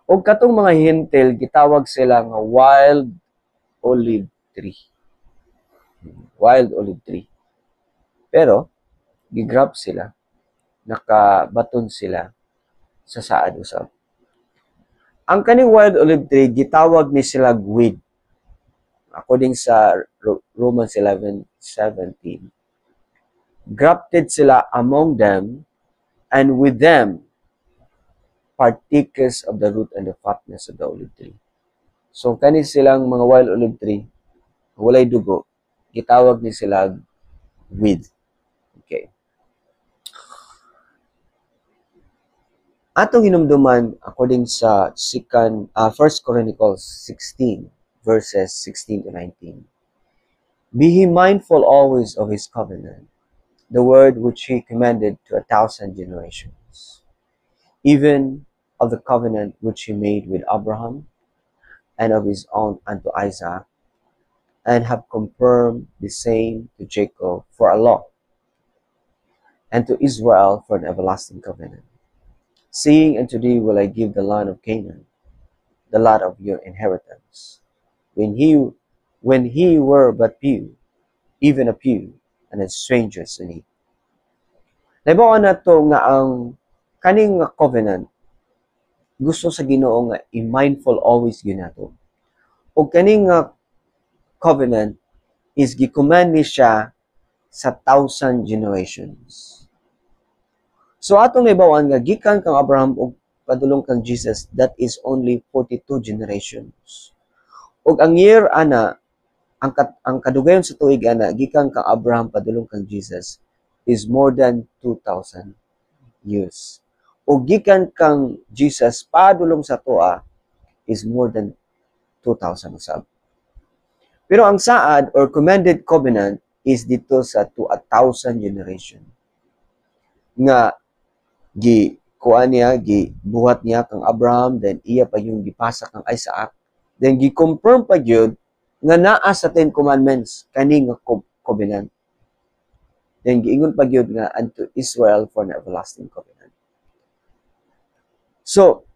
O katong mga hintil, gitawag sila nga wild olive tree. Wild olive tree. Pero, gigrab sila, nakabaton sila sa saad usab. Ang kaning wild olive tree, gitawag ni sila weed. According sa Romans 11:17. Grafted sila among them, and with them, partakers of the root and the fatness of the olive tree. So, kani silang mga wild olive tree, walay dugo, gitawag ni sila weed. Okay. Atong hinumduman according sa 1 Chronicles 16 verses 16 to 19. Be he mindful always of his covenant, the word which he commanded to 1,000 generations, even of the covenant which he made with Abraham and of his own unto Isaac, and have confirmed the same to Jacob for a law, and to Israel for an everlasting covenant. Saying, unto thee will I give the land of Canaan, the lot of your inheritance. When he were but few, even a few, and as strangers in it. Naibawa na to nga ang kaning covenant, gusto sa Ginoo nga i-mindful always ginato. O kaning covenant is gi-command ni siya sa 1,000 generations. So atong naibawan nga gikan kang Abraham ug padulong kang Jesus, that is only 42 generations. Ug ang year ana, ang kadugayon sa tuig ana gikan kang Abraham padulong kang Jesus is more than 2,000 years. Ug gikan kang Jesus padulong sa toa is more than 2,000 usab. Pero ang saad or commanded covenant is dito sa to 1,000 generation. Nga kuan niya, buhat niya kang Abraham, then iya pa yung gipasa kang Isaac, then gi-confirm pa gyud nga naa sa 10 commandments kani nga covenant. Then giingon pa gyud nga unto Israel for an everlasting covenant. So,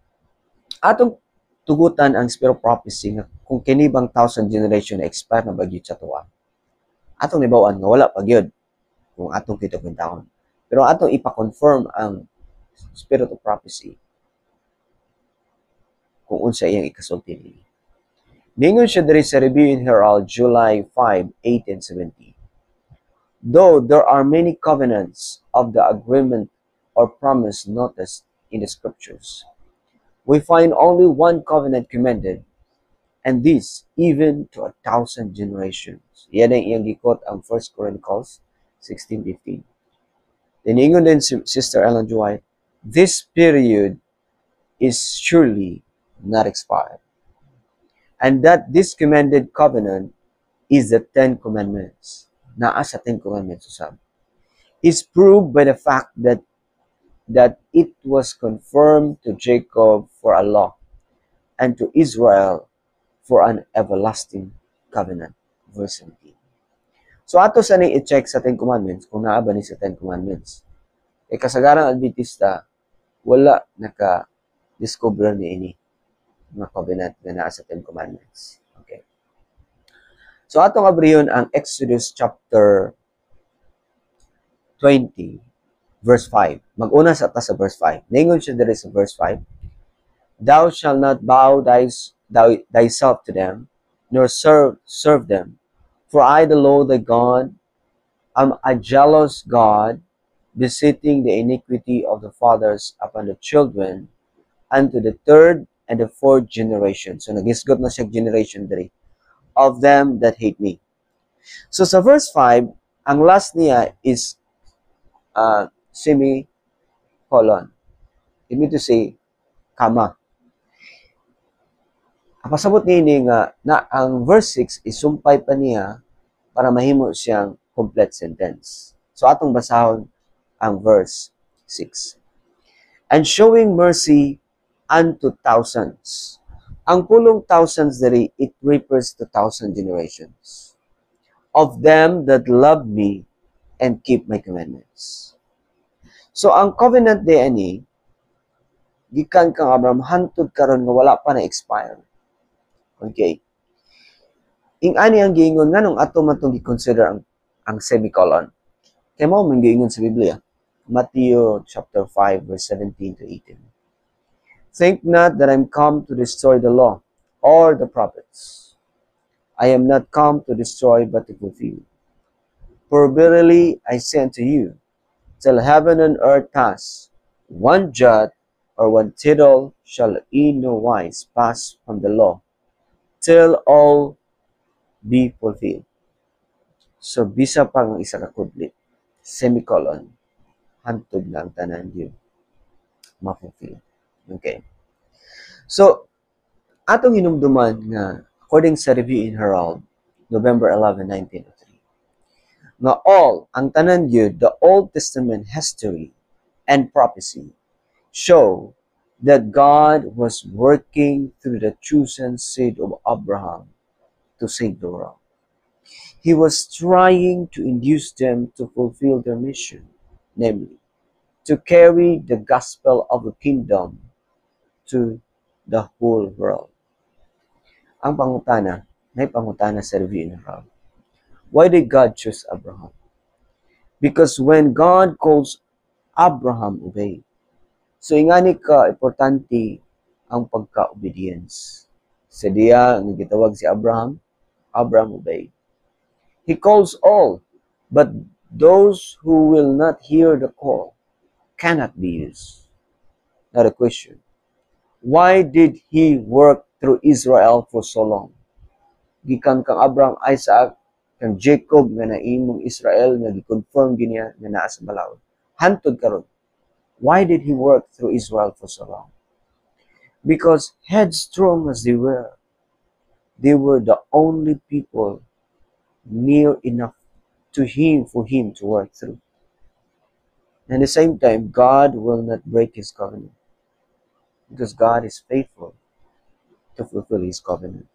atong tugutan ang spirit of prophecy nga kung kini bang 1,000 generation na expire na ba gyud sa tuwa. Atong nibawan nga wala pa gyud kung atong kita taon. Pero atong ipa-confirm ang spirit of prophecy kung unsa iyang ikasulti nini. Ningon siya diri sa Review and Herald, July 5, 1870. Though there are many covenants of the agreement or promise noticed in the scriptures, we find only one covenant commended, and this even to 1,000 generations. Yan ang iyang gikot ang 1 Chronicles 16:15. Ningon din si Sister Ellen G. White, this period is surely not expired, and that this commended covenant is the 10 commandments. Naa sa 10 commandments usab. Is proved by the fact that it was confirmed to Jacob for a law, and to Israel for an everlasting covenant. Verse 17. So ato sa ni i-check sa 10 commandments kung naa ba ni sa 10 commandments. Kasagarang Adventista wala naka-discover ni ini nga covenant nga naa sa 10 commandments. Okay. So atong abriyon ang Exodus chapter 20 verse 5. Mag-una sa verse 5. Ningon siya diri sa verse 5. Thou shalt not bow thyself to them, nor serve them. For I, the Lord thy God, am a jealous God, visiting the iniquity of the fathers upon the children, unto the third and the fourth generation. So nagisgot na siya generation diri of them that hate me. So sa verse 5, ang last niya is semicolon. It means to say, comma. Ang pasabot nini nga na ang verse 6 isumpay pa niya para mahimo siyang complete sentence. So atong basahon ang verse 6. And showing mercy unto thousands. Ang pulong thousands diri, it refers to 1,000 generations of them that love me and keep my commandments. So ang covenant day ani gikan kang Abraham hantod karon nga wala pa na expire. Okay. Ing ani ang giingon nganong ato man tong gi-consider ang semicolon. Kay mao man giingon sa Biblia. Matthew chapter 5 verse 17 to 18. Think not that I'm come to destroy the law or the prophets. I am not come to destroy but to fulfill. For verily I say unto you, till heaven and earth pass, one jot or one tittle shall in no wise pass from the law, till all be fulfilled. So, bisa pa ang isa ka kudlit, semicolon, hantod na ang tanan yun, ma-fulfill. Okay. So, atong hinumduman nga, according sa Review in Herald, November 11, 1903, nga all, ang tanan yun, the Old Testament history and prophecy show that God was working through the chosen seed of Abraham to save the world. He was trying to induce them to fulfill their mission, namely, to carry the gospel of the kingdom to the whole world. Ang pangutana, may pangutana sa Review in Herald. Why did God choose Abraham? Because when God calls, Abraham obeyed. So, ingani ka importante ang pagka-obedience. Sa diya, ang gitawag si Abraham, Abraham obeyed. He calls all, but those who will not hear the call cannot be used. Now the question, why did he work through Israel for so long? Gikan kang Abraham, Isaac, kang Jacob nga naimong Israel nga gi-confirm ginya nga naa sa balaod. Hantod karon. Why did he work through Israel for so long? Because headstrong as they were the only people near enough to him for him to work through. And at the same time, God will not break his covenant because God is faithful to fulfill his covenant.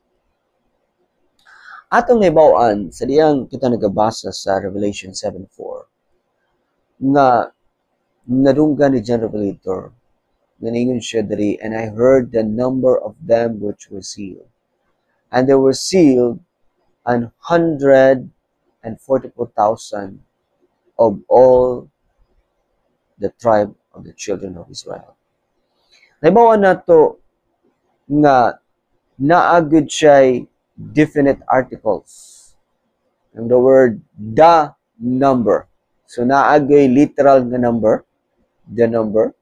Atong naibawaan, sa diyang kita nagabasa sa Revelation 7:4, nga nadunggan ni John Revelator, naningon siya diri, and I heard the number of them which were sealed. And they were sealed 144,000 of all the tribe of the children of Israel. Naibawan na to nga naagid siya definite articles. And the word, the number. So naagay literal nga number, the number,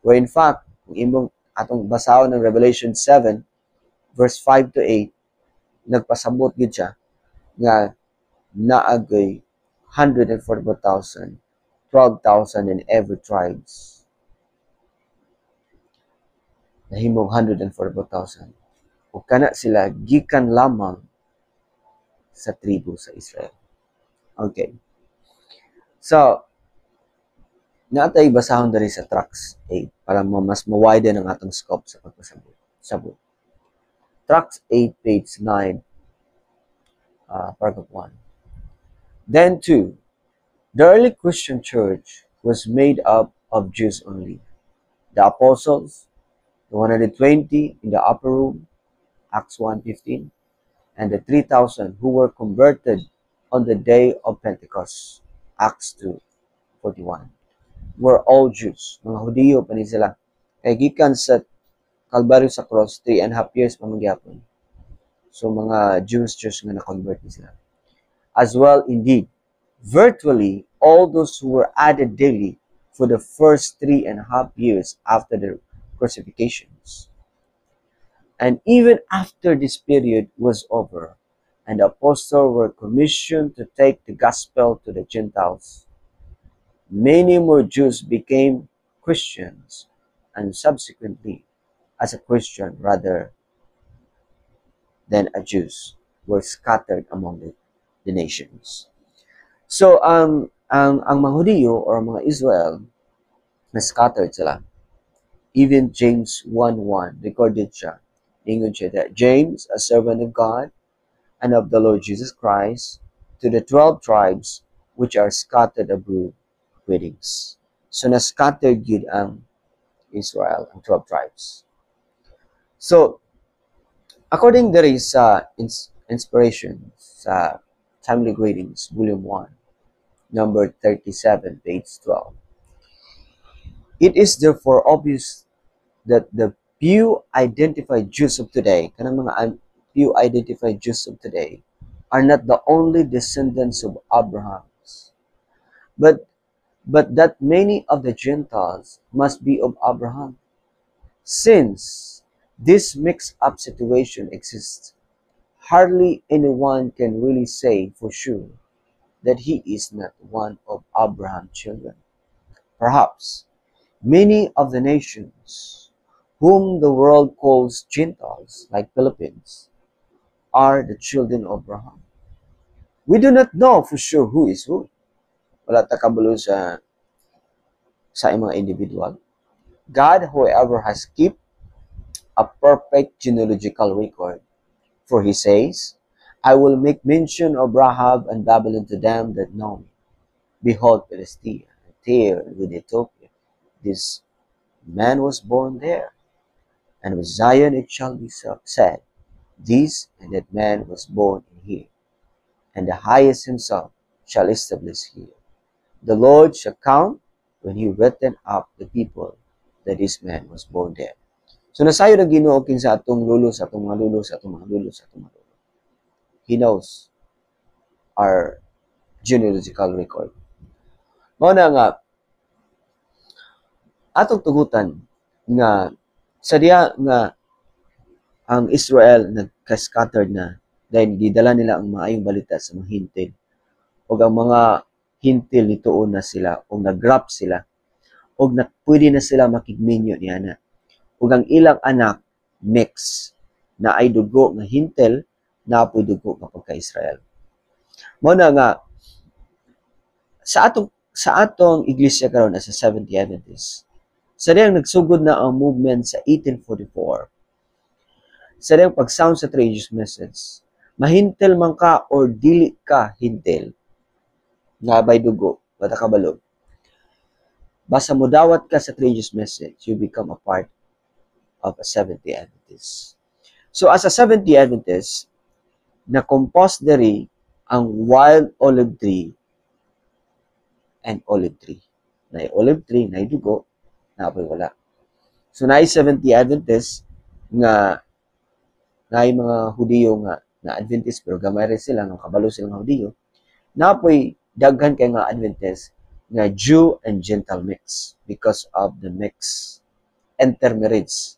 where in fact, kung imong atong basahon ng Revelation 7, verse 5 to 8, nagpasabot gid siya nga naagay 144,000, 12,000 in every tribes. Nahimong 144,000. O kana sila gikan lamang sa tribu sa Israel. Okay. So, natay basahon diri sa Tracts 8 para mas ma-widen ang atong scope sa pagpasabot. Tracts 8, page 9, paragraph 1. Then, 2, the early Christian church was made up of Jews only. The apostles, the 120 in the upper room, Acts 1:15, and the 3,000 who were converted on the day of Pentecost, Acts 2:41, were all Jews. Mga Hudiyo pa ni sila. Kay gikan sa Kalbaryo sa cross, 3.5 years pa magyapon. So mga Jews nga na-convert ni sila. As well, indeed, virtually all those who were added daily for the first 3.5 years after the crucifixions. And even after this period was over, and the apostles were commissioned to take the gospel to the Gentiles, many more Jews became Christians, and subsequently, as a Christian rather than a Jews, were scattered among the nations. So, ang mga Hudiyo or mga Israel, na scattered sila. Even James 1:1 recorded siya. Ingon siya that James, a servant of God and of the Lord Jesus Christ, to the 12 tribes which are scattered abroad, greetings. So, na-scattered yun ang Israel, ang 12 tribes. So, according there is inspiration sa Timely Greetings, Volume 1, number 37, page 12. It is therefore obvious that the few identified Jews of today, kanang mga few identified Jews of today, are not the only descendants of Abraham, but that many of the Gentiles must be of Abraham. Since this mixed-up situation exists, hardly anyone can really say for sure that he is not one of Abraham's children. Perhaps many of the nations whom the world calls Gentiles, like Philippines, are the children of Abraham. We do not know for sure who is who. Wala ta kabalo sa mga individual. God, however, has kept a perfect genealogical record. For he says, I will make mention of Rahab and Babylon to them that know me. Behold, Philistia, Tyre, with Ethiopia. This man was born there. And with Zion it shall be said, this and that man was born in here. And the highest himself shall establish here. The Lord shall count when he written up the people that this man was born there. So nasayo na Ginoo kinsa atong lulo, sa atong mga lulo, sa atong mga lulo, sa atong mga lulo. He knows our genealogical record. Mao na nga atong tugutan nga sa diya nga ang Israel nagka-scattered na dahil gidala nila ang maayong balita sa mga hintil. O ang mga hintil nituon na sila o nag-rap sila o pwede na sila makigminyo niya na. O ang ilang anak mix na ay dugo nga hintil na apoy dugo nga pagka-Israel. Mao na nga sa atong iglesia karon as a Seventh Adventist, sa diyang nagsugod na ang movement sa 1844, sa diyang pag-sound sa Tragious Message, mahintel man ka or dili ka hintel, nga bay dugo, bata kabalo. Basta mo dawat ka sa Tragious Message, you become a part of a Seventh Adventist. So as a Seventh Adventist, na-compose diri ang wild olive tree and olive tree. Na olive tree, na dugo, na apoy wala. So na 70 Adventist nga na mga Hudiyo nga na Adventist pero gamay rin sila nga kabalo sila nga Hudiyo. Na apoy daghan kay nga Adventist nga Jew and Gentile mix because of the mix intermarriage,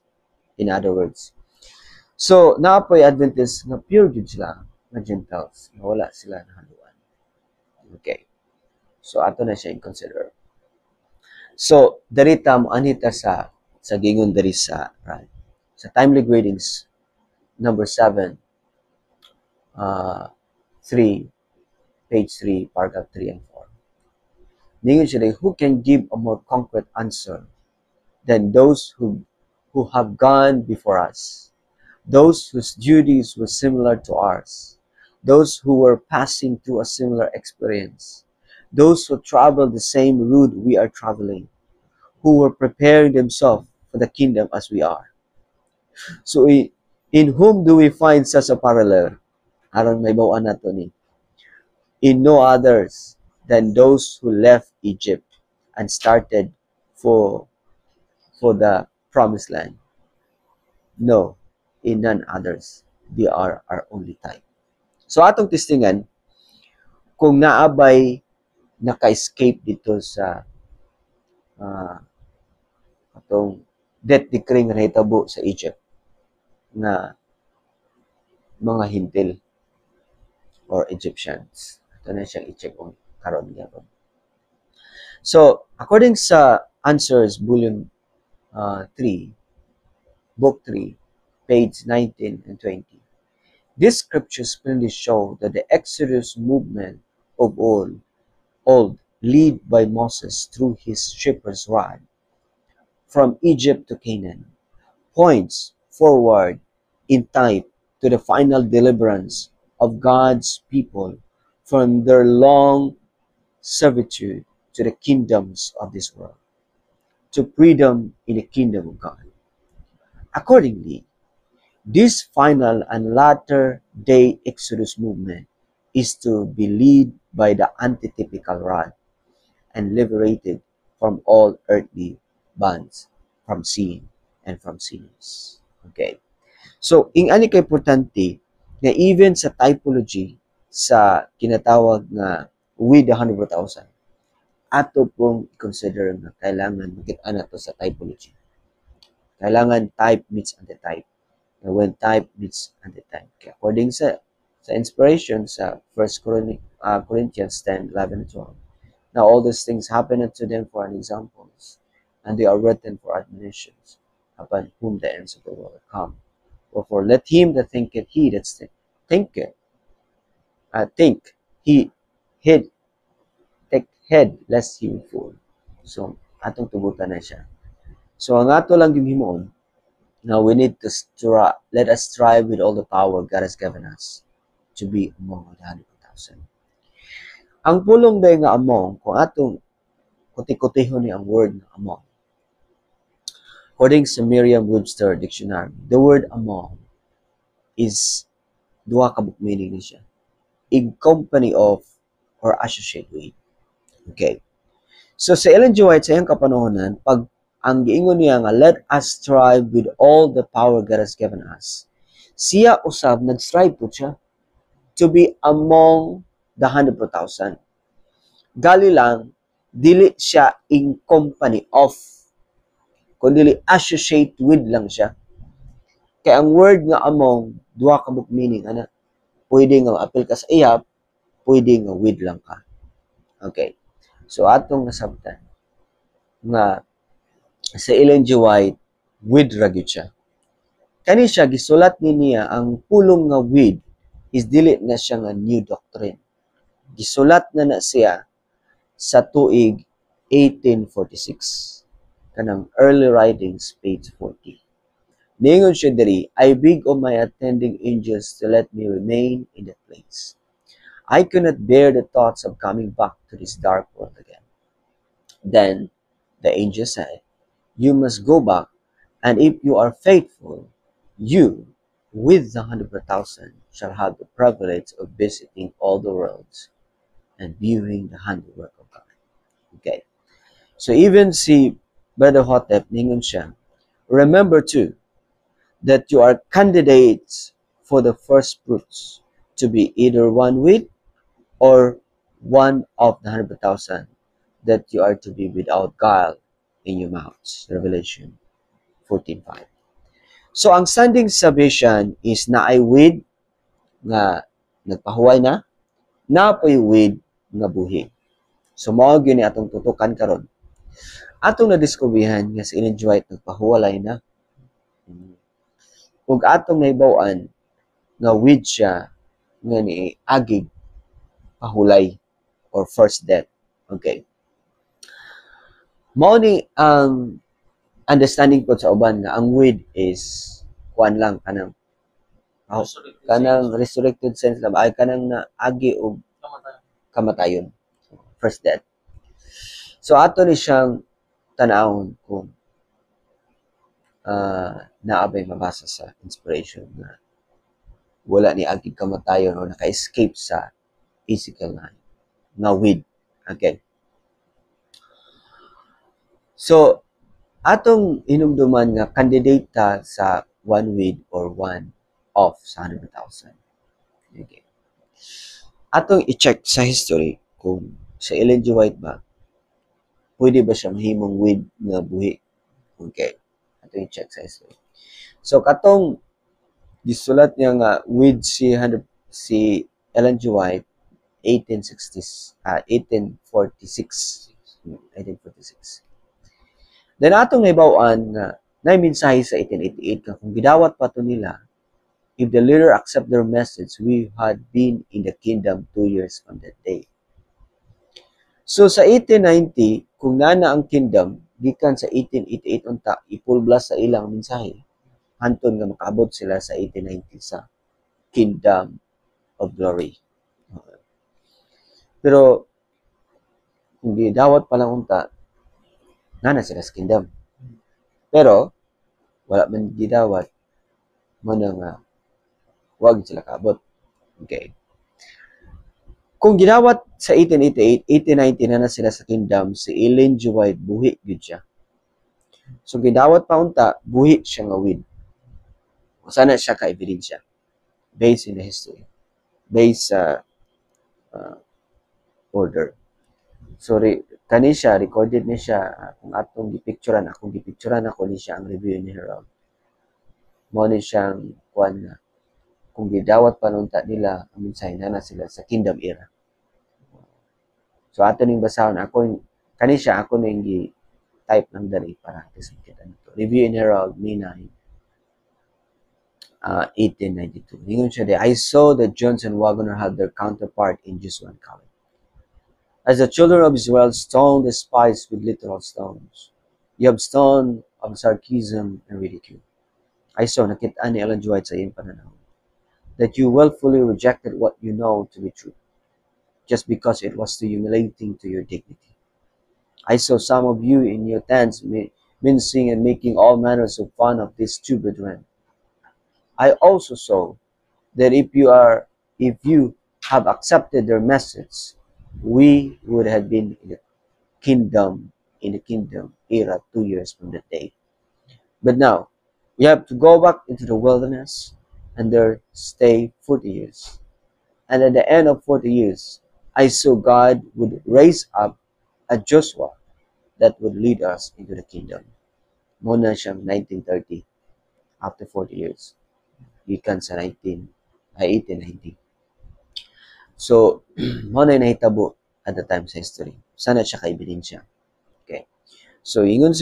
in other words. So na apoy Adventist nga pure Jew sila nga Gentiles nga wala sila nahaluan. Okay. So ato na siya i-consider. So darita mo anita sa gingon diri sa Timely Greetings number 7 3 page 3 paragraph 3 and 4. Ningon siya, who can give a more concrete answer than those who have gone before us, those whose duties were similar to ours, those who were passing through a similar experience, those who traveled the same route we are traveling, who were preparing themselves for the kingdom as we are. So, in whom do we find such a parallel? Aron may bawaan nato ni. In no others than those who left Egypt and started for the promised land. No, in none others. They are our only type. So atong testingan, kung naabay naka-escape dito sa atong death decree nga nahitabo sa Egypt na mga hintil or Egyptians. Ito na siyang i-check kung karon gyapon. So, according sa Answers, Volume 3, Book 3, page 19 and 20, these scriptures plainly show that the Exodus movement of old, led by Moses through his shepherd's rod from Egypt to Canaan, points forward in time to the final deliverance of God's people from their long servitude to the kingdoms of this world. to freedom in the kingdom of God. Accordingly, this final and latter day Exodus movement is to be led by the antitypical rod and liberated from all earthly bonds from sin and from sinners. Okay. So, ani kay importante nga even sa typology sa kinatawag nga with the 100,000, ato pong consider nga kailangan makita na to sa typology. Kailangan type meets antitype. And when type meets antitype. Okay. According sa inspiration sa 1 Corinthians 10, 11, and 12. Now all these things happen unto them for an examples, and they are written for admonitions, upon whom the ends of the world are come. Wherefore let him that thinketh he that thinketh, think he head, take head, lest he be fool. So, atong tugutan na siya. So, ang ato lang yung himoon, now we need to let us strive with all the power God has given us to be among the 100,000. Ang pulong day nga among, kung atong kuti-kutihon ni ang word nga among, according sa Merriam-Webster Dictionary, the word among is duha ka meaning ni siya. In company of or associate with. Okay. So sa Ellen G. White sa iyang kapanahonan, pag ang giingon niya nga, let us strive with all the power God has given us. Siya usab, nag-strive po siya to be among the 100,000. Gali lang, dili siya in company of, kundi associate with lang siya. Kaya ang word nga among, duha ka meaning, ana, pwede nga apil ka sa iyap, pwede nga with lang ka. Okay. So, atong nasabtan nga sa Ellen G. White, with ragyod siya. Kani siya, gisulat niya ang pulong nga with is dili na siya nga new doctrine. Gisulat na siya sa tuig 1846. Kanang early writings, page 40. Ningon siya diri, I beg of my attending angels to let me remain in that place. I cannot bear the thoughts of coming back to this dark world again. Then the angel said, you must go back, and if you are faithful, you, with the 100,000, shall have the privilege of visiting all the worlds and viewing the handiwork of God. Okay. So even si Brother Hotep, ningon siya, remember too, that you are candidates for the first fruits to be either one with or one of the 100,000, that you are to be without guile in your mouths. Revelation 14:5. So, ang standing salvation is na ay with nga nagpahuway na po'y with nga buhi. So, mao gyud ni atong tutukan karon. Atong nadiskubrihan nga si Ellen G. White nagpahuwalay na. Ug atong nahibaw-an nga with siya nga ni agig pahulay or first death. Okay. Mao ni ang understanding ko sa uban nga ang with is kuan lang kanang resurrected sense lang ay kanang na agi og kamatayon. First death. So ato ni siyang tanawon kung naabay mabasa sa inspiration na wala ni agig kamatayon o naka-escape sa physical na with. Okay. So, atong hinumduman nga candidate ta sa one with or one of sa 100,000. Okay. Atong i-check sa history kung sa Ellen G. White ba, pwede ba siya mahimong with nga buhi? Okay. Atong i-check sa history. So, katong gisulat niya nga with si Ellen G. White 1846. Then atong nahibaw-an nga na mensahe sa 1888 nga kung gidawat pa to nila, if the leader accept their message, we had been in the kingdom 2 years from that day. So sa 1890, kung nana ang kingdom, gikan sa 1888 unta, ipulblas sa ilang mensahe, hanton nga makaabot sila sa 1890 sa kingdom of glory. Pero kung gidawat pa lang unta, Nana sila sa kingdom. Pero, wala man gidawat mo na nga wag sila kaabot. Okay. Kung ginawat sa 1888, 1890 na sila sa kingdom, si Ellen G. White, buhi gud siya. So, gidawat pa unta, buhi siya nga win. O sana siya ka-ebidensya based in the history, based sa order. So, kani siya, recorded ni siya, kung atong gipicturean ako ni siya ang review ni Herald. Mo ni siyang kuan na kung gidawat panunta nila ang mensahe na sila sa kingdom era. So ato ning basahon kani siya ako ning gi type ng dali para kita nito. Review in Herald May 9 1892. Ingon siya I saw that Johnson Wagner had their counterpart in Jesuan College. As the children of Israel stoned the spies with literal stones, you have stoned of sarcasm and ridicule. I saw, nakita ni Ellen G. White sa iyong pananaw, that you willfully rejected what you know to be true, just because it was too humiliating to your dignity. I saw some of you in your tents mincing and making all manners of fun of these two brethren. I also saw that if you have accepted their message, we would have been in the kingdom era 2 years from that day. But now, we have to go back into the wilderness and there stay 40 years. And at the end of 40 years, I saw God would raise up a Joshua that would lead us into the kingdom. Muna siyang 1930, after 40 years. Gikan sa 1890. So, muna yung nahitabo at the time sa history. Sana siya ka-ebidensya. Okay. So, ingon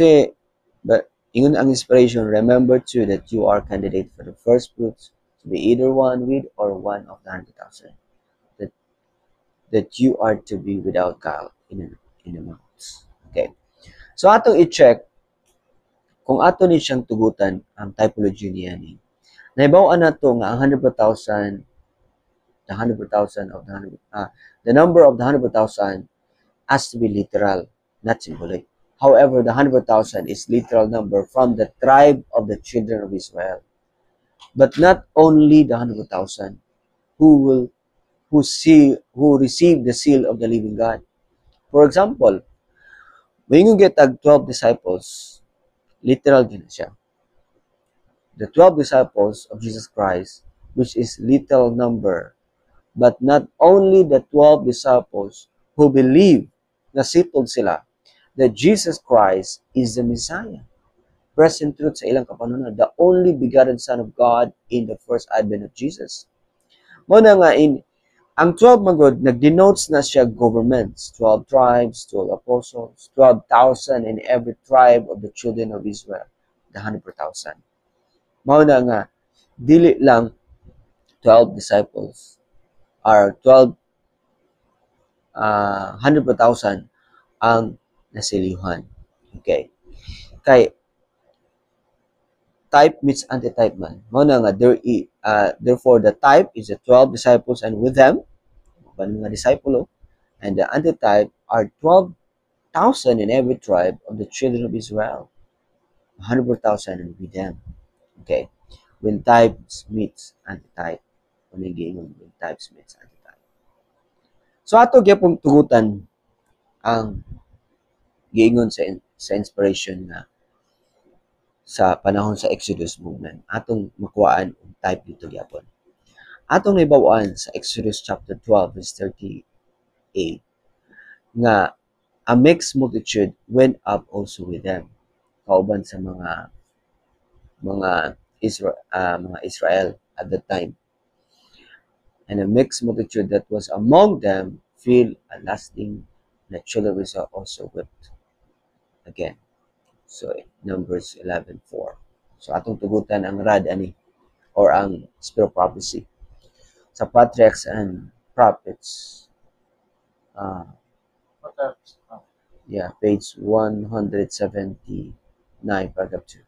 ang inspiration, remember too that you are candidate for the first fruits to be either one with or one of the 100,000. That you are to be without guile in the mouths. Okay. So, atong i-check kung ato ni siyang tugutan ang typology niya ni. Naibawan na to nga ang 100,000, the number of the 100,000 has to be literal, not symbolic. However, the 100,000 is literal number from the tribe of the children of Israel. But not only the 100,000 who receive the seal of the living God. For example, when you get 12 disciples, literal din siya. The 12 disciples of Jesus Christ, which is literal number, but not only the 12 disciples who believe na sitod sila that Jesus Christ is the Messiah. Present truth sa ilang kapanunan, the only begotten Son of God in the first advent of Jesus. Muna nga ang 12 magod, nag-denotes na siya governments, 12 tribes, 12 apostles, 12,000 in every tribe of the children of Israel, the 100,000. Mauna nga, dili lang 12 disciples, or 12, 100,000 ang nasilihan. Okay. Kay, type meets antitype man. Mauna nga, therefore the type is the 12 disciples and with them, mga disciple, and the antitype are 12,000 in every tribe of the children of Israel. 100,000 and with them. Okay. When types meets antitype. When types meets antitype. So ato gyapong tugutan ang giingon sa inspiration na sa panahon sa Exodus movement. Atong makuhaan ang type dito gyapon. Atong naibawan sa Exodus chapter 12 verse 38 nga a mixed multitude went up also with them. Kauban sa mga Israel at the time. And a mixed multitude that was among them feel a lasting that children of Israel also wept. Again. So, Numbers 11:4. So, atong tugutan ang rad ani or ang spirit of prophecy sa patriarchs and prophets. Page 179, paragraph 2.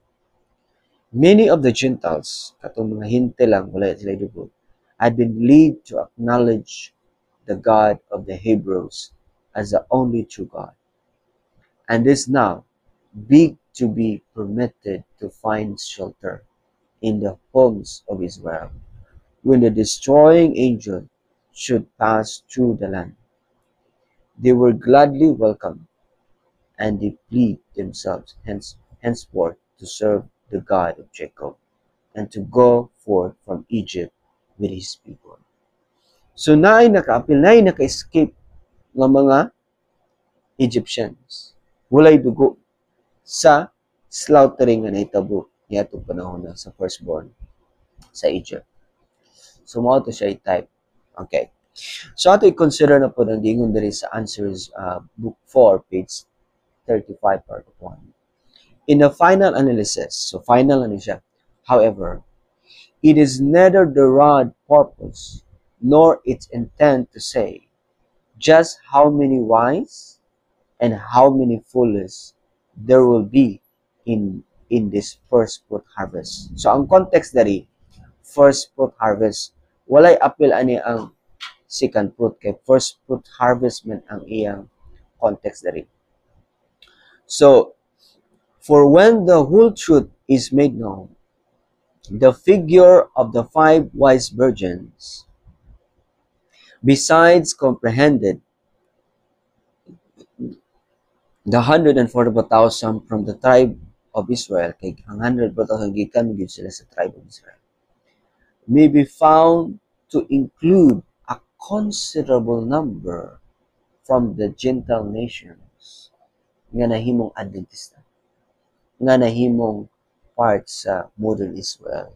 Many of the Gentiles, katong mga hinte lang, wala sila dubog, had been led to acknowledge the God of the Hebrews as the only true God. And this now, beg to be permitted to find shelter in the homes of Israel when the destroying angel should pass through the land. They were gladly welcomed, and they plead themselves henceforth to serve the God of Jacob, and to go forth from Egypt with his people. So naay naka-apil, naay naka-escape ng mga Egyptians. Walay dugo sa slaughtering nga nahitabo niadtong panahon na sa firstborn sa Egypt. So mao to siya type. Okay. So ato i-consider na po ang gingon diri sa Answers book 4 page 35 part 1. In a final analysis, so final ano siya. However, it is neither the rod purpose nor its intent to say just how many wise and how many foolish there will be in this first fruit harvest. So ang context dari first fruit harvest, walay apil ani ang second fruit kay first fruit harvest man ang iyang context dari. So for when the whole truth is made known, the figure of the 5 wise virgins, besides comprehended the 144,000 from the tribe of Israel, kay ang 144,000 gikan gyud sila sa tribe of Israel, may be found to include a considerable number from the Gentile nations nga nahimong Adventista, nga nahimong part sa modern Israel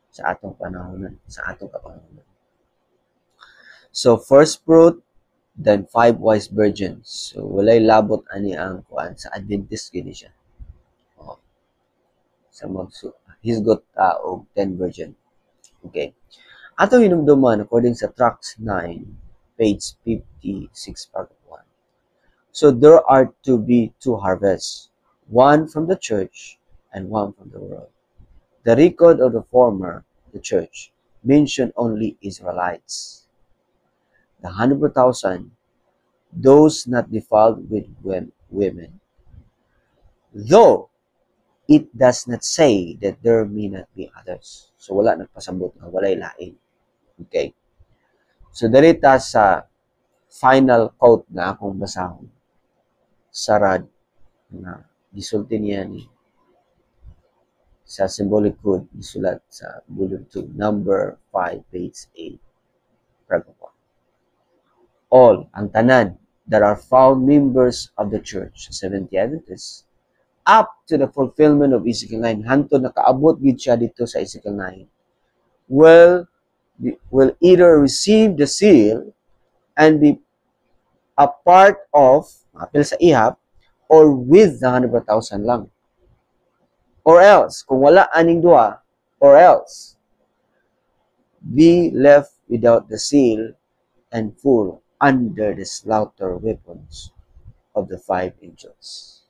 sa atong panahon, sa atong kapanahon. So first fruit, then 5 wise virgins. So walay labot ani ang kuan sa Adventist gini siya. Oh. Sa hisgot og 10 virgin. Okay. Atong hinumduman according sa Tracts 9, page 56, part 1. So there are to be 2 harvests, one from the church and one from the world. The record of the former, the church, mentioned only Israelites. The 100,000, those not defiled with women. Though it does not say that there may not be others. So wala nagpasabot nga walay lain. Okay. So darita sa final quote na akong basahon. Sarad na gisulti niya ni sa symbolic code gisulat sa volume 2, number 5, page 8. Paragraph 1. All, ang tanan, that are found members of the church, Seventh-day Adventists, up to the fulfillment of Ezekiel 9, hantod nakaabot gid siya dito sa Ezekiel 9, will either receive the seal and be a part of, apil sa ihap, or with the 100,000 lang. Or else, kung wala aning duha, or else, be left without the seal and full under the slaughter weapons of the 5 angels.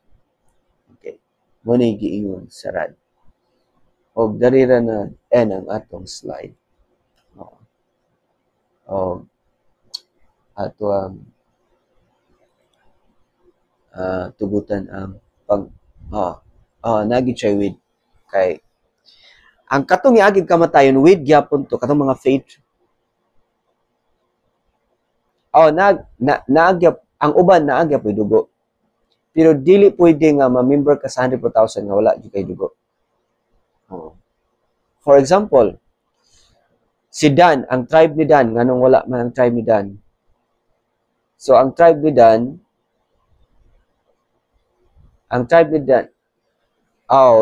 Okay. Muna yung giingon sa rad. O darira na ang atong slide. O ato ang tugutan ang pag nagi try with kay ang katong iagid kamatayon with gyapon to katong mga faith naagyap ang uban naagyap ay dugo. Pero dili pwede nga ma-member ka sa 100,000 nga wala gyud kay dugo. For example, si Dan, ang tribe ni Dan, nganong wala man ang tribe ni Dan. So ang tribe ni Dan,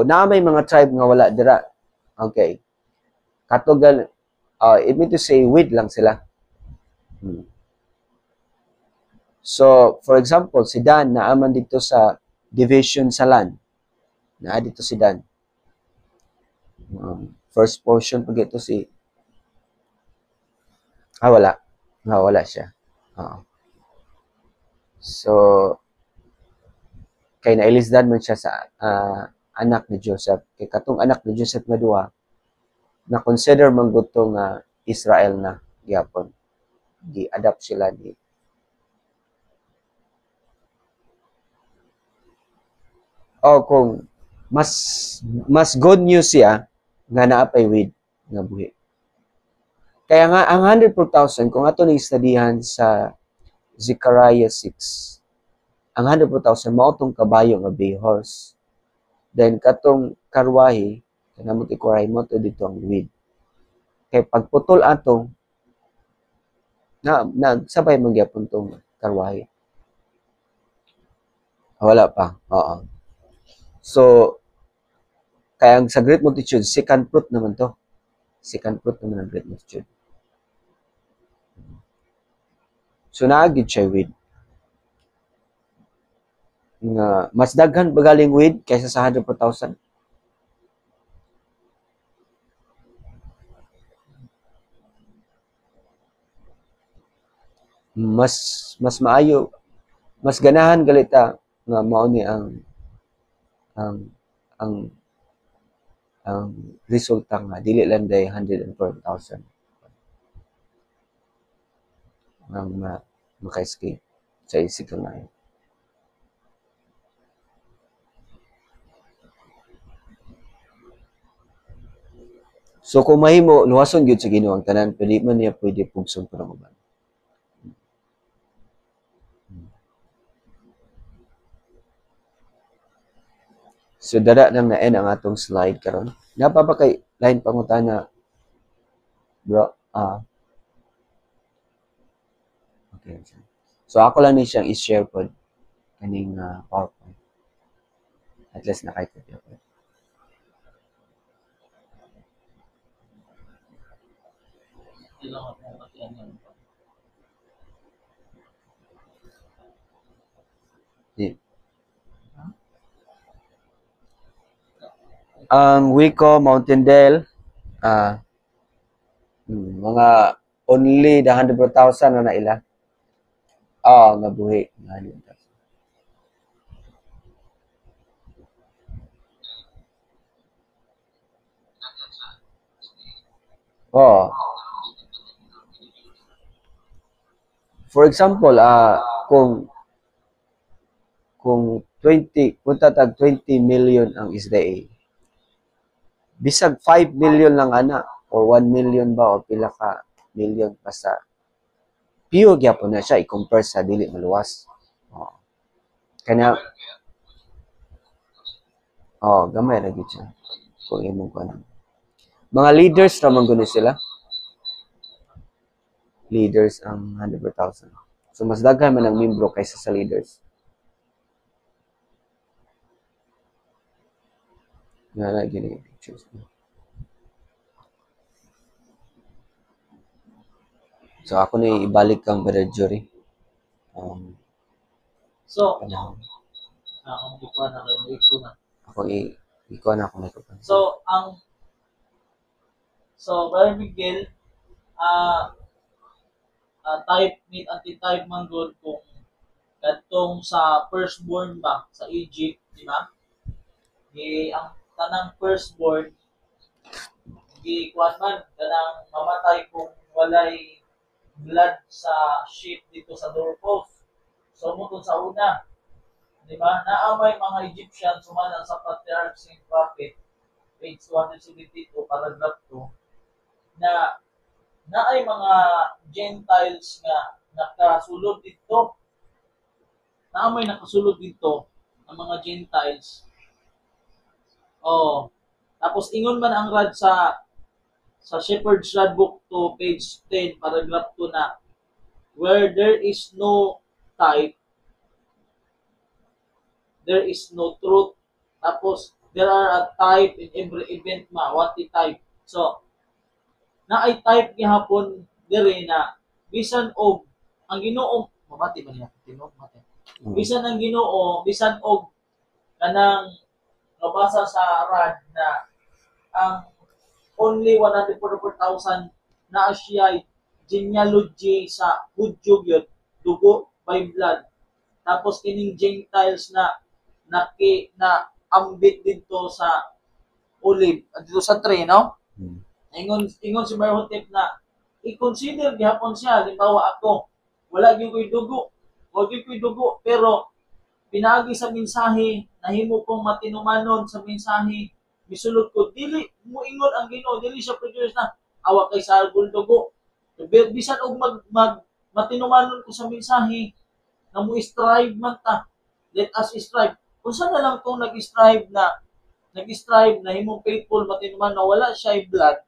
na may mga tribe nga wala dira. Okay. Katugal, it mean to say with lang sila. So, for example, si Dan, naaman dito sa division sa land. Naa dito si Dan. First portion, pag ito si... wala. Wala siya. So, kay nailisdan man siya sa anak ni Joseph. Kay katong anak ni Joseph nga duha, na-consider man gutong Israel na gyapon. Gi-adapt sila ni o kung mas good news siya nga naapay with nga buhi. Kaya nga ang 100,000 kung ato ni studihan sa Zechariah 6, ang 100,000 mao tong kabayo nga bay horse. Then katong karwahe kanamo ti kuray mo to dito ang with. Kay pagputol ato nagsabay man gyapon tong karwahe. Wala pa. Oo. So kaya sa great multitude second fruit naman to. Second fruit naman ang great multitude. So naagid siya with nga mas daghan ba galing with kaysa sa 100,000? Mas maayo, mas ganahan galita nga mao ni ang ang ang resulta nga dili lang day 104,000 ang maka-escape sa isip na yun. So kung mahimo luwason gyud sa Ginoo ang tanan, pwede man niya pwede pugsong pa ng uban. So dada nang na-end ang atong slide karon. Napa ba kay line pangutana, bro? Okay. So ako lang ni siyang i-share pod kaning PowerPoint. At least nakay-copy ako. Ang Wico, Mountain Dale, mga only the 100,000 na naila. Nabuhi. Oh. For example, kung 20, punta tag 20 million ang SDA. Bisag 5 million lang ana or 1 million ba o pila ka million pa sa piyo gyapon na siya i-compare sa dili maluwas. Kanya gamay ra gyud siya. Kung imong kuan. Mga leaders naman guni sila. Leaders ang 100,000. So mas daghan man ang membro kaysa sa leaders. Nga gini pictures. So ako ni ibalik kang Brother Jury. So, ako ikaw na ako may kupan. So Brother Miguel, type meet anti-type man good kung katong sa firstborn ba sa Egypt, di ba? Ang tanang firstborn kuan man kanang mamatay kung walay blood sa sheep dito sa doorpost. So mo sa una, di ba? Naamay mga Egyptian sumanan sa Patriarchs and Prophet page 272 paragraph 2 na naay mga Gentiles nga nakasulod dito. Naamay nakasulod dito ang mga Gentiles. Tapos ingon man ang rad sa Shepherd's Rod Book 2, page 10, paragraph 2 na where there is no type, there is no truth. Tapos there are a type in every event what the type. So naay type gihapon dire na bisan og ang Ginoo mamati ba niya tinog mate. Bisan ang Ginoo bisan og kanang nabasa sa rad na ang only 144,000 na siya genealogy sa Hudyo gyud dugo by blood. Tapos kining Gentiles na ambit dito sa olive dito sa tree, no? Ingon si Marhotep na i-consider gihapon siya, halimbawa ako, wala gyud ko'y dugo, pero pinagi sa mensahe nahimo kong matinumanon sa mensahe misulod ko dili mo ingon ang Ginoo, dili siya produce na awa kay sa dugo. Bisan og matinumanon ko sa mensahe na mo strive man ta, let us strive. Unsa na lang tong nag-strive na himong faithful matinuman na wala siya blood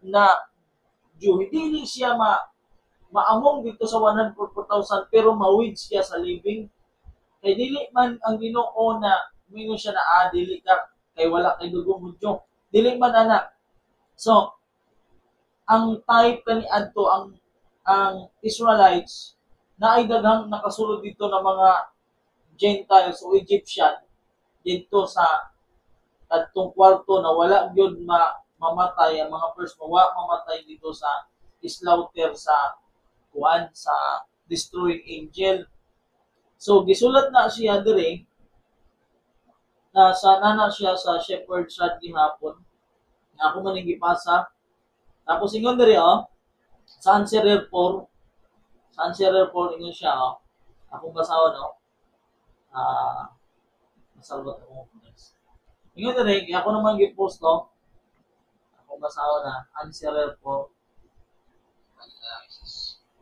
na dili siya maamong dito sa 144,000 pero mawid siya sa living. Kay dili man ang Ginoo na mingon siya na dili ka kay wala kay dugong hudyo. Dili man ana. So ang type kani adto ang Israelites na ay daghang nakasulod dito ng mga Gentiles o Egyptian dito sa adtong kwarto na wala gyud mamatay ang mga first mamatay dito sa slaughter sa sa destroying angel. So gisulat na siya dire na sana na siya sa shepherd shad gihapon. Na ako man gipasa. Tapos ingon dire sa answerer 4, sa answerer 4 ingon siya Ako basahon masalbat ako. Ingon dire ako naman gi-post Ako basahon na answerer 4.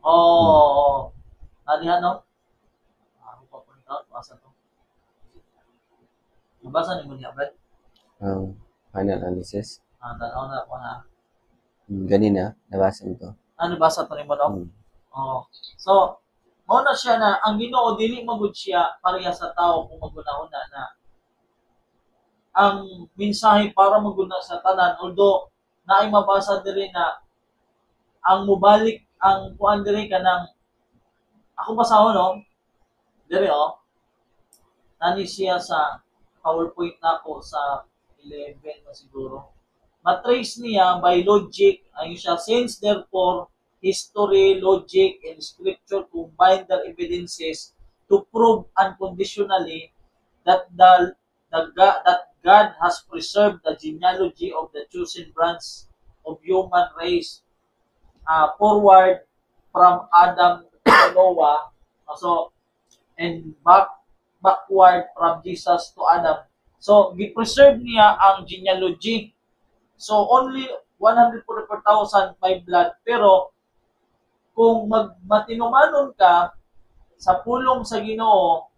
Oh, nadihan Ako pa point out basa to. Nabasa ni mo niya, Brad? Final analysis. Tanaw na ako na. Ganina, nabasa mo to. Nabasa to ni mo, no? So, mao na siya na ang Ginoo dili magud siya pareha sa tao kung maguna-una na ang mensahe para maguna sa tanan, although naay mabasa diri na ang mubalik ang kuan diri kanang ako basahon diri nani siya sa PowerPoint nako sa 11 na siguro. Matrace niya by logic ayun siya, since therefore history, logic, and scripture combine their evidences to prove unconditionally that that God has preserved the genealogy of the chosen branch of human race forward from Adam to Noah, and backward from Jesus to Adam. So, gi-preserve niya ang genealogy. So, only 144,000 by blood, pero kung matinumanon ka sa pulong sa Ginoo,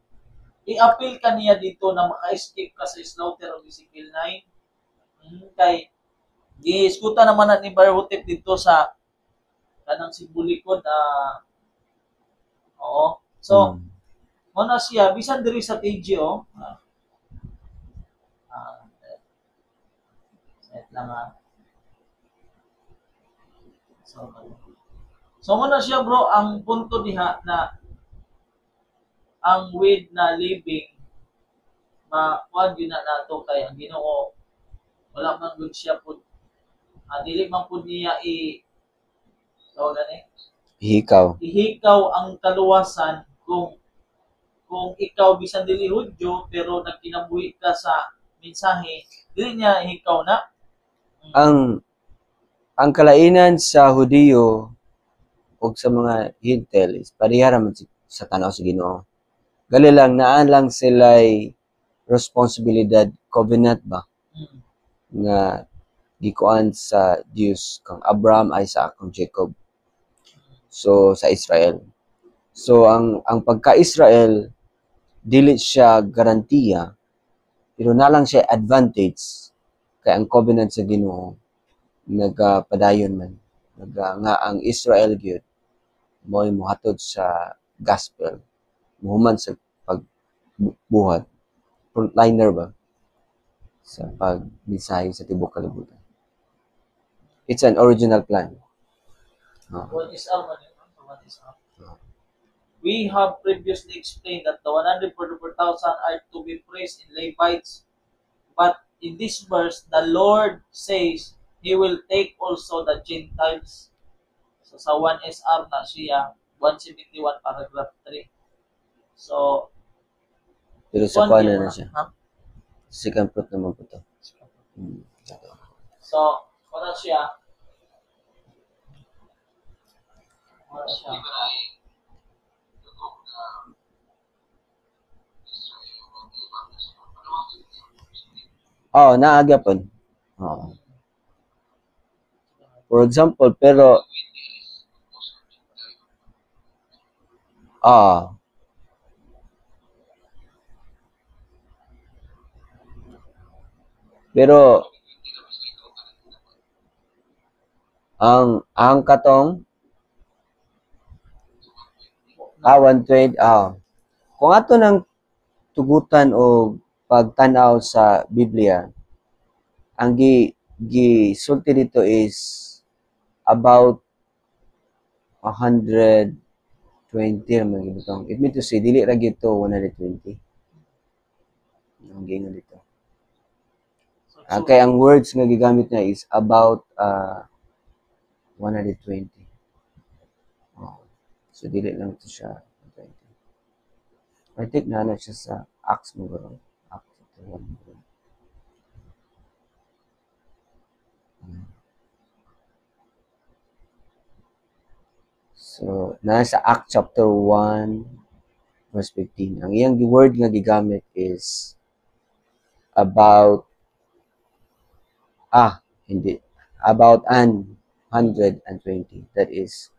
i-appeal ka niya dito na maka-escape ka sa slaughter of Ezekiel 9. Kay giiskuta naman na ni Barhotep dito sa kanang simbolikod So, muna siya, bisan diri sa TG set lang So muna siya bro, ang punto diha na ang with na living kuan gyud na nato kay ang Ginoo wala man gud siya pud dili man pud niya ihikaw ang kaluwasan kung ikaw bisan dili Hudyo pero nagkinabuhi ka sa mensahe, dili niya ihikaw na. Ang kalainan sa Hudiyo ug sa mga Hintel is pareha raman sa tanaw sa Ginoo. Gali lang naa lang sila'y responsibilidad covenant ba nga gikuan sa Dios kang Abraham, Isaac, kang Jacob. So sa Israel. So ang pagka-Israel dili siya garantiya pero nalang siya advantage kay ang covenant sa Ginoo nagapadayon man nga ang Israel gyud mo'y mohatod sa gospel muhuman sa pagbuhat frontliner ba sa pagmensahe sa tibuok kalibutan. It's an original plan. What is our We have previously explained that the 144,000 are to be praised in Levites, but in this verse, the Lord says He will take also the Gentiles. So sa 1SR na siya, 171 paragraph 3. So, pero sa kuan na siya. Second fruit naman po to. So, wala siya. Oh, naagapon. Oh. For example, pero ah, pero ang katong 120 kung ato nang tugutan o pagtanaw sa Biblia, ang gisulti dito is about 120 naman gibutang. It mean to say dili ra gyud to 120. Ang gingon dito. Kay ang words nga gigamit niya is about 120. Oh. So dili lang to siya 120. I think na siya sa Acts mo guro. Acts chapter 1. So, nasa Acts chapter 1, verse 15. Ang iyang word nga gigamit is about, hindi. About 120. That is,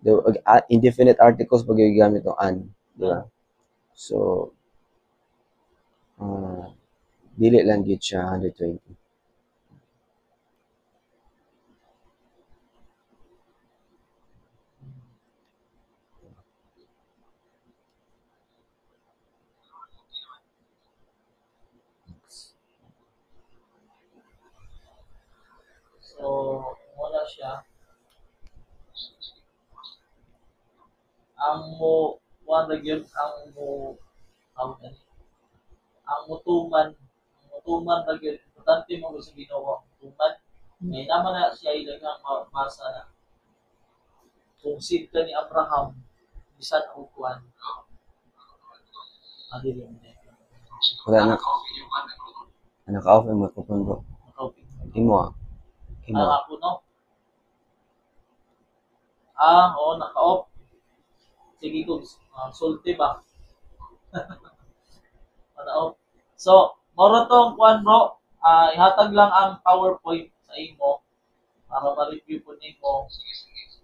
the indefinite articles pag gigamit ng an. Di ba? So, dili lang gid siya 120. So, muna siya. Ang mo, one yun, ang mutuman na yun, importante mo sa ginawa, mutuman. May naman na siya ilang masa na. Kung seed ka ni Abraham, bisan ang ukuan. Adili mo na. Wala na. Naka-off yung microphone bro. Imo. Ang ako, no? Oo, naka-off. Sige ko, sulti ba? Naka-off. So, moro tong kuan bro, ihatag lang ang PowerPoint sa imo para ma-review po nimo.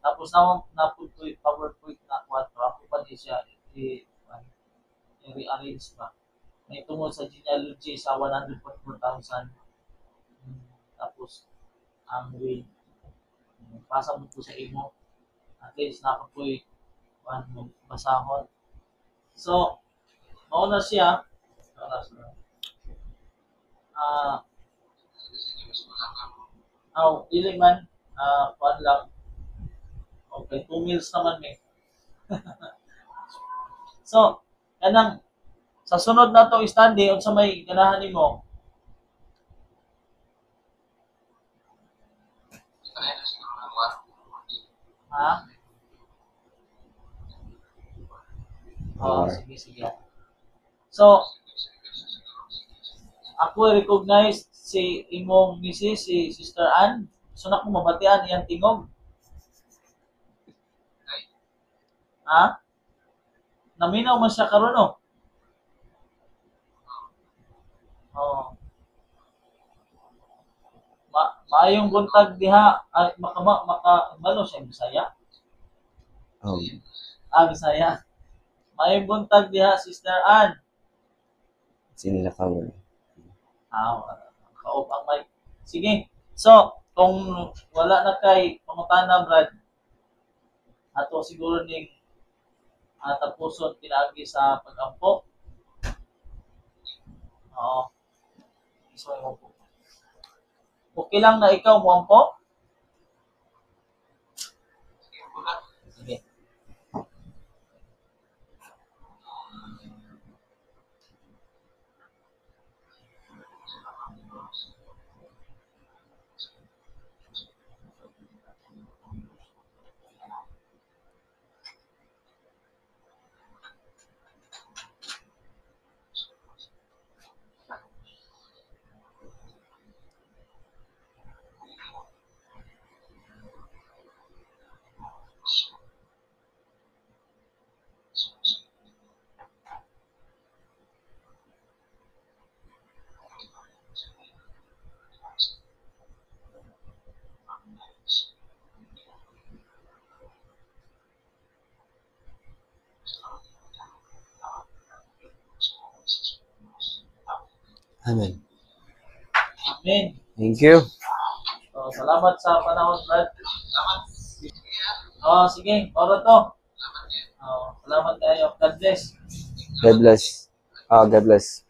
Tapos na po yung PowerPoint na kuan bro, ako pa di siya i-rearrange ba. May tungod sa genealogy sa 144,000. Tapos, ang way, pasa mo po sa imo. At least nakapoy basahon. So, mauna siya. Dili man, kuan lang. Okay, 2 meals naman may. So, kanang sa sunod na to study unsa may ganahan nimo? Ha? Sige, sige. So, ako recognize si imong misis, si Sister Ann. So na ko mabatian iyang tingog. Ha? Naminaw man siya karon no? Oh. Maayong buntag diha ay balo siya Bisaya. Bisaya. Maayong buntag diha Sister Ann. Sinila ka mo. Kaop ang mic. Sige. So, kung wala na kay pangutana Brad, ato siguro ning tapuson pinaagi sa pag-ampo. Oo. So, okay lang na ikaw mo ampo? Sige. Amen. Amen. Thank you. So, salamat sa panahon, Brad. Sige. Oro to. Salamat kayo. God bless. God bless. God bless.